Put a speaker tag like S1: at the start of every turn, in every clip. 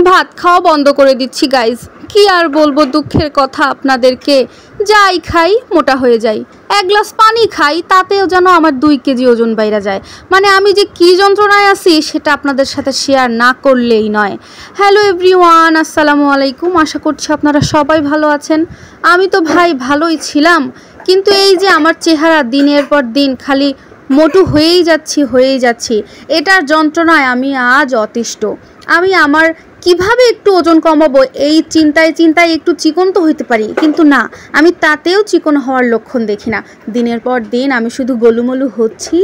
S1: ভাত খাওয়া বন্ধ করে দিচ্ছি গাইজ। কি আর বলবো দুঃখের কথা আপনাদেরকে, যাই খাই মোটা হয়ে যাই, এক গ্লাস পানি খাই তাতেও যেন আমার 2 কেজি ওজন বাইরে যায়। মানে আমি যে কি যন্ত্রণায় আছি সেটা আপনাদের সাথে শেয়ার না করলেই নয়। হ্যালো এভরিওয়ান, আসসালামু আলাইকুম। আশা করছি আপনারা সবাই ভালো আছেন। আমি তো ভাই ভালোই ছিলাম, কিন্তু এই যে আমার চেহারা দিনের পর দিন খালি মোটু হয়েই যাচ্ছি, এটার যন্ত্রণায় আমি আজ অতিষ্ঠ। আমি আমার কিভাবে একটু ওজন কমাবো এই চিন্তায় একটু চিকন তো হইতে পারি, কিন্তু না, আমি তাতেও চিকন হওয়ার লক্ষণ দেখি না। দিনের পর দিন আমি শুধু গোলুমোলু হচ্ছি।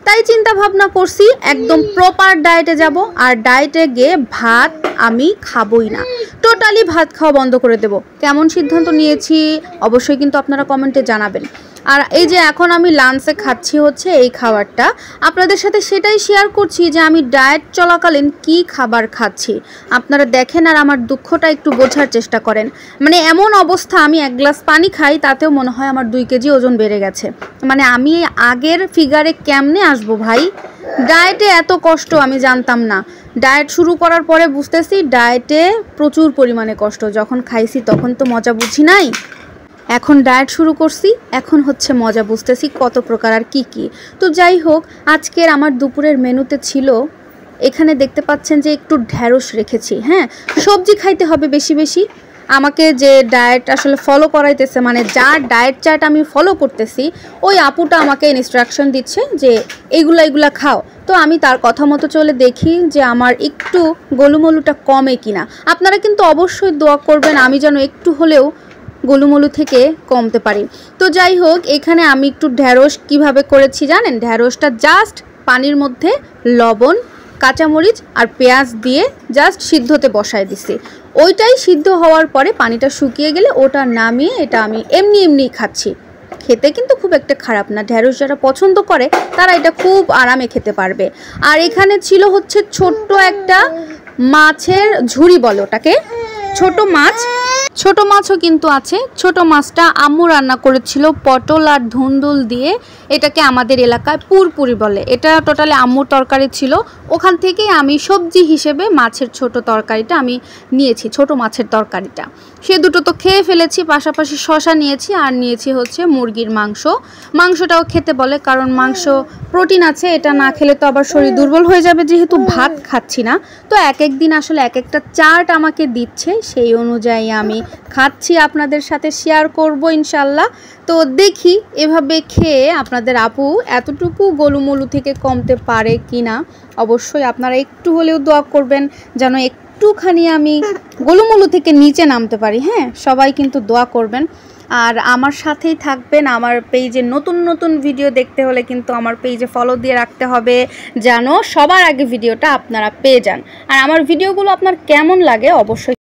S1: তাই চিন্তা ভাবনা করছি একদম প্রপার ডায়েটে যাব, আর ডায়েটে গিয়ে ভাত আমি খাবই না, টোটালি ভাত খাওয়া বন্ধ করে দেব। কেমন সিদ্ধান্ত নিয়েছি অবশ্যই কিন্তু আপনারা কমেন্টে জানাবেন। আর এই যে এখন আমি লাঞ্চে খাচ্ছি হচ্ছে এই খাবারটা, আপনাদের সাথে সেটাই শেয়ার করছি যে আমি ডায়েট চলাকালীন কি খাবার খাচ্ছি। আপনারা দেখেন আর আমার দুঃখটা একটু বোঝার চেষ্টা করেন। মানে এমন অবস্থা, আমি 1 গ্লাস পানি খাই তাতেও মনে হয় আমার 2 কেজি ওজন বেড়ে গেছে। মানে আমি আগের ফিগারে কেমনে আসবো ভাই? ডায়েটে এত কষ্ট আমি জানতাম না। ডায়েট শুরু করার পরে বুঝতেছি ডায়েটে প্রচুর পরিমাণে কষ্ট। যখন খাইছি তখন তো মজা বুঝি নাই, এখন ডায়েট শুরু করছি, এখন হচ্ছে মজা বুঝতেছি কত প্রকার আর কি। তো যাই হোক, আজকের আমার দুপুরের মেনুতে ছিল, এখানে দেখতে পাচ্ছেন যে একটু ঢ্যাঁড়স রেখেছি। হ্যাঁ, সবজি খাইতে হবে বেশি। আমাকে যে ডায়েট আসলে ফলো করাইতেছে, মানে যার ডায়েট চার্ট আমি ফলো করতেছি, ওই আপুটা আমাকে ইনস্ট্রাকশন দিচ্ছে যে এগুলা খাও। তো আমি তার কথা মতো চলে দেখি যে আমার একটু গোলুমোলুটা কমে কিনা। আপনারা কিন্তু অবশ্যই দোয়া করবেন আমি যেন একটু হলেও গোলুমোলু থেকে কমতে পারি। তো যাই হোক, এখানে আমি একটু ঢ্যাঁড়স কিভাবে করেছি জানেন? ঢ্যাঁড়সটা জাস্ট পানির মধ্যে লবণ, কাঁচামরিচ আর পেঁয়াজ দিয়ে জাস্ট সিদ্ধতে বসায় দিছি। ওইটাই সিদ্ধ হওয়ার পরে পানিটা শুকিয়ে গেলে ওটা নামিয়ে এটা আমি এমনি খাচ্ছি। খেতে কিন্তু খুব একটা খারাপ না, ঢ্যাঁড়স যারা পছন্দ করে তারা এটা খুব আরামে খেতে পারবে। আর এখানে ছিল হচ্ছে ছোট্ট একটা মাছের ঝুড়ি, বলে ওটাকে, ছোট মাছও কিন্তু আছে। ছোট মাছটা আম্মু রান্না করেছিল পটল আর ধুন্দুল দিয়ে, এটাকে আমাদের এলাকায় পুরপুরি বলে। এটা টোটালি আম্মুর তরকারি ছিল, ওখান থেকেই আমি সবজি হিসেবে মাছের ছোট তরকারিটা আমি নিয়েছি, ছোট মাছের তরকারিটা। সে দুটো তো খেয়ে ফেলেছি, পাশাপাশি শশা নিয়েছি আর নিয়েছি হচ্ছে মুরগির মাংসটাও খেতে বলে, কারণ মাংস প্রোটিন আছে, এটা না খেলে তো আবার শরীর দুর্বল হয়ে যাবে, যেহেতু ভাত খাচ্ছি না। তো এক দিন আসলে এক একটা চার্ট আমাকে দিচ্ছে, সেই অনুযায়ী আমি খাচ্ছি, আপনাদের সাথে শেয়ার করব ইনশাল্লাহ। তো দেখি এভাবে খেয়ে আপনাদের আপু এতটুকু গোলুমোলু থেকে কমতে পারে কিনা। অবশ্যই আপনারা একটু হলেও দোয়া করবেন যেন একটুখানি আমি গোলুমোলু থেকে নিচে নামতে পারি। হ্যাঁ, সবাই কিন্তু দোয়া করবেন আর আমার সাথেই থাকবেন। আমার পেজে নতুন ভিডিও দেখতে হলে কিন্তু আমার পেজে ফলো দিয়ে রাখতে হবে, যেন সবার আগে ভিডিওটা আপনারা পেয়ে যান। আর আমার ভিডিওগুলো আপনার কেমন লাগে অবশ্যই